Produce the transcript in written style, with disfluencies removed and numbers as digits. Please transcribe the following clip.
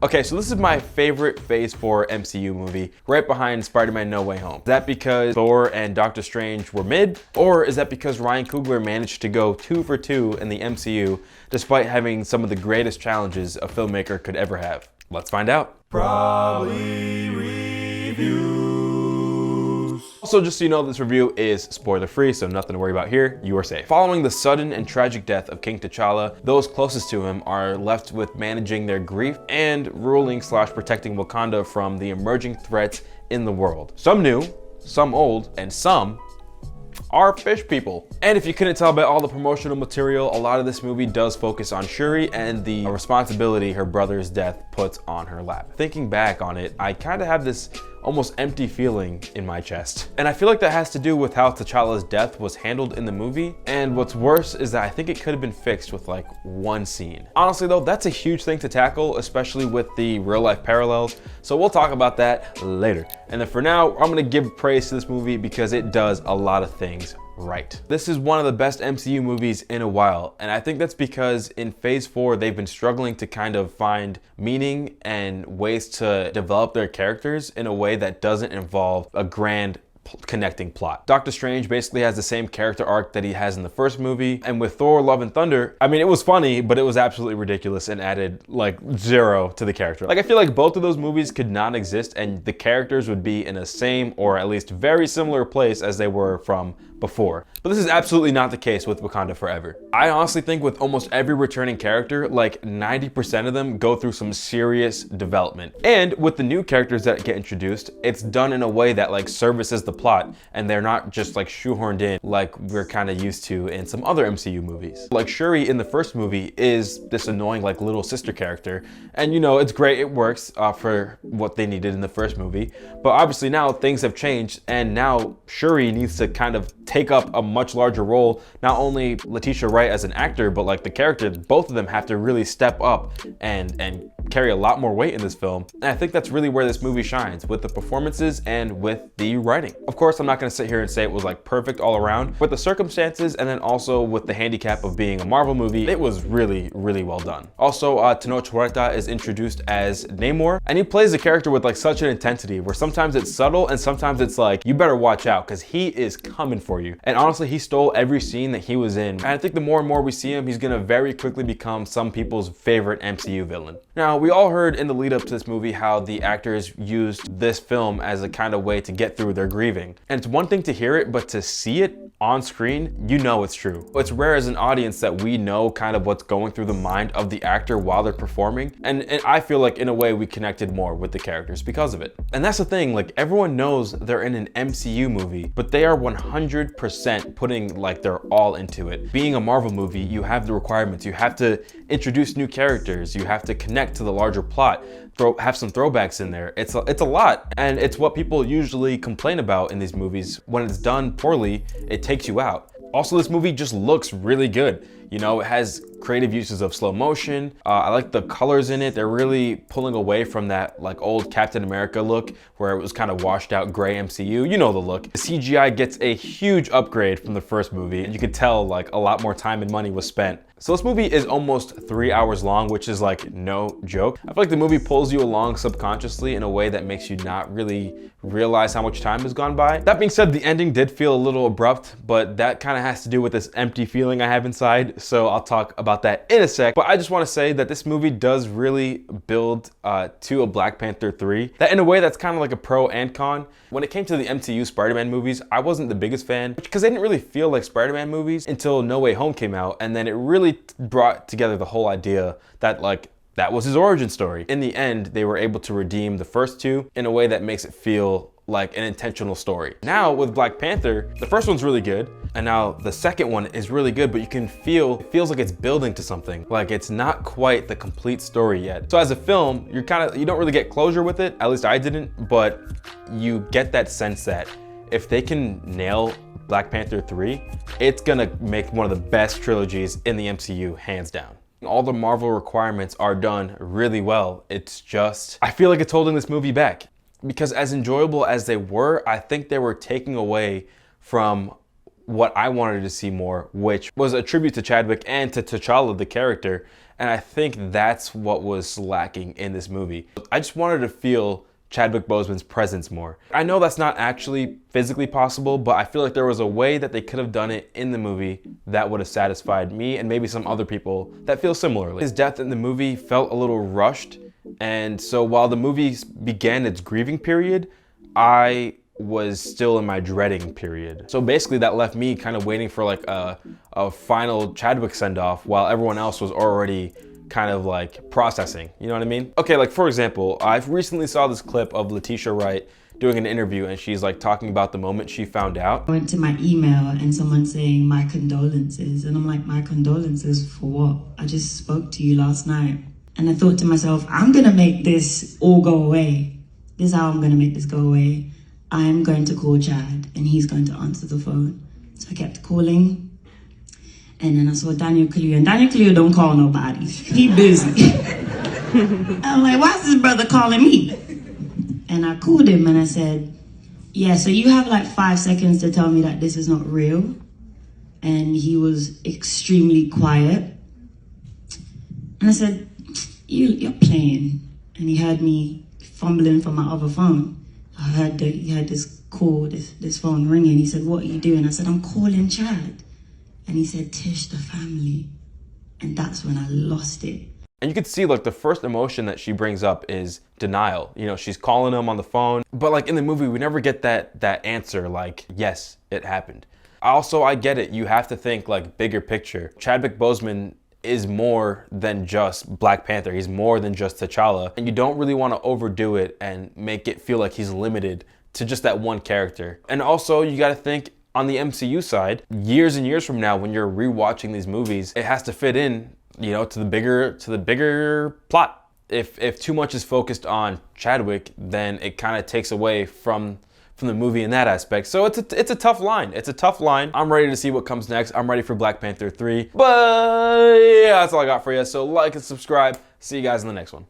Okay, so this is my favorite Phase 4 MCU movie, right behind Spider-Man No Way Home. Is that because Thor and Doctor Strange were mid, or is that because Ryan Coogler managed to go 2 for 2 in the MCU, despite having some of the greatest challenges a filmmaker could ever have? Let's find out. Probably Reviews. Also, just so you know, this review is spoiler-free, so nothing to worry about here. You are safe. Following the sudden and tragic death of King T'Challa, those closest to him are left with managing their grief and ruling/protecting Wakanda from the emerging threats in the world. Some new, some old, and some are fish people. And if you couldn't tell by all the promotional material, a lot of this movie does focus on Shuri and the responsibility her brother's death puts on her lap. Thinking back on it, I kind of have this almost empty feeling in my chest. And I feel like that has to do with how T'Challa's death was handled in the movie. And what's worse is that I think it could have been fixed with like one scene. Honestly though, that's a huge thing to tackle, especially with the real life parallels. So we'll talk about that later. And then for now, I'm gonna give praise to this movie because it does a lot of things right. This is one of the best MCU movies in a while, and I think that's because in Phase 4 they've been struggling to kind of find meaning and ways to develop their characters in a way that doesn't involve a grand connecting plot. Doctor Strange basically has the same character arc that he has in the first movie, and with Thor Love and Thunder, I mean, it was funny, but it was absolutely ridiculous and added like 0 to the character. Like, I feel like both of those movies could not exist and the characters would be in the same or at least very similar place as they were from before. But this is absolutely not the case with Wakanda Forever. I honestly think with almost every returning character, like 90% of them go through some serious development. And with the new characters that get introduced, it's done in a way that like services the plot and they're not just like shoehorned in like we're kind of used to in some other MCU movies. Like Shuri in the first movie is this annoying like little sister character, and you know, it's great, it works for what they needed in the first movie. But obviously now things have changed and now Shuri needs to kind of take up a much larger role. Not only Letitia Wright as an actor, but like the character, both of them have to really step up and carry a lot more weight in this film. And I think that's really where this movie shines, with the performances and with the writing. Of course, I'm not gonna sit here and say it was like perfect all around. With the circumstances and then also with the handicap of being a Marvel movie, it was really, really well done. Also, Tenoch Huerta is introduced as Namor, and he plays the character with like such an intensity where sometimes it's subtle and sometimes it's like, you better watch out because he is coming for you. And honestly, he stole every scene that he was in. And I think the more and more we see him, he's gonna very quickly become some people's favorite MCU villain. Now, we all heard in the lead up to this movie how the actors used this film as a kind of way to get through their grieving. And it's one thing to hear it, but to see it on screen, you know it's true. It's rare as an audience that we know kind of what's going through the mind of the actor while they're performing. And I feel like in a way we connected more with the characters because of it. And that's the thing, like everyone knows they're in an MCU movie, but they are 100% putting like their all into it. Being a Marvel movie, you have the requirements. You have to introduce new characters. You have to connect to the larger plot. Have some throwbacks in there. It's a lot, and it's what people usually complain about in these movies. When it's done poorly, it takes you out. Also, this movie just looks really good. You know, it has creative uses of slow motion. I like the colors in it. They're really pulling away from that like old Captain America look where it was kind of washed out gray MCU. You know the look. The CGI gets a huge upgrade from the first movie, and you could tell like a lot more time and money was spent. So this movie is almost 3 hours long, which is like no joke. I feel like the movie pulls you along subconsciously in a way that makes you not really realize how much time has gone by. That being said, the ending did feel a little abrupt, but that kind of has to do with this empty feeling I have inside. So I'll talk about that in a sec. But I just want to say that this movie does really build to a Black Panther 3. That in a way that's kind of like a pro and con. When it came to the MCU Spider-Man movies, I wasn't the biggest fan because they didn't really feel like Spider-Man movies until No Way Home came out, and then it really brought together the whole idea that like that was his origin story. In the end, they were able to redeem the first two in a way that makes it feel like an intentional story. Now with Black Panther, the first one's really good, and now the second one is really good, but you can feel, it feels like it's building to something. Like it's not quite the complete story yet. So as a film, you don't really get closure with it, at least I didn't, but you get that sense that if they can nail Black Panther 3, it's gonna make one of the best trilogies in the MCU, hands down. All the Marvel requirements are done really well. It's just, I feel like it's holding this movie back. Because as enjoyable as they were, I think they were taking away from what I wanted to see more, which was a tribute to Chadwick and to T'Challa, the character, And I think that's what was lacking in this movie. I just wanted to feel Chadwick Boseman's presence more. I know that's not actually physically possible, but I feel like there was a way that they could have done it in the movie that would have satisfied me and maybe some other people that feel similarly. His death in the movie felt a little rushed, and so while the movie began its grieving period, I was still in my dreading period. So basically that left me kind of waiting for like a final Chadwick send-off while everyone else was already kind of like processing, you know what I mean? Okay, like for example, I've recently saw this clip of Letitia Wright doing an interview and she's like talking about the moment she found out. I went to my email and someone saying my condolences, and I'm like, my condolences for what? I just spoke to you last night. And I thought to myself, I'm gonna make this all go away. This is how I'm gonna make this go away. I'm going to call Chad and he's going to answer the phone. So I kept calling. And then I saw Daniel Kaluuya, and Daniel Kaluuya don't call nobody. He busy. I'm like, why is this brother calling me? And I called him and I said, yeah, so you have like 5 seconds to tell me that this is not real. And he was extremely quiet. And I said, you're playing. And he heard me fumbling for my other phone. I heard he had this call, this phone ringing. He said, what are you doing? I said, I'm calling Chad. And he said, Tish, the family. And that's when I lost it. And you can see like the first emotion that she brings up is denial. You know, she's calling him on the phone. But like in the movie, we never get that answer like, yes, it happened. Also, I get it. You have to think like bigger picture. Chadwick Boseman is more than just Black Panther. He's more than just T'Challa. And you don't really want to overdo it and make it feel like he's limited to just that one character. And also, you got to think, on the MCU side, years and years from now, when you're rewatching these movies, it has to fit in, you know, to the bigger plot. If too much is focused on Chadwick, then it kind of takes away from the movie in that aspect. So it's a tough line. It's a tough line. I'm ready to see what comes next. I'm ready for Black Panther 3. But yeah, that's all I got for you. So like and subscribe. See you guys in the next one.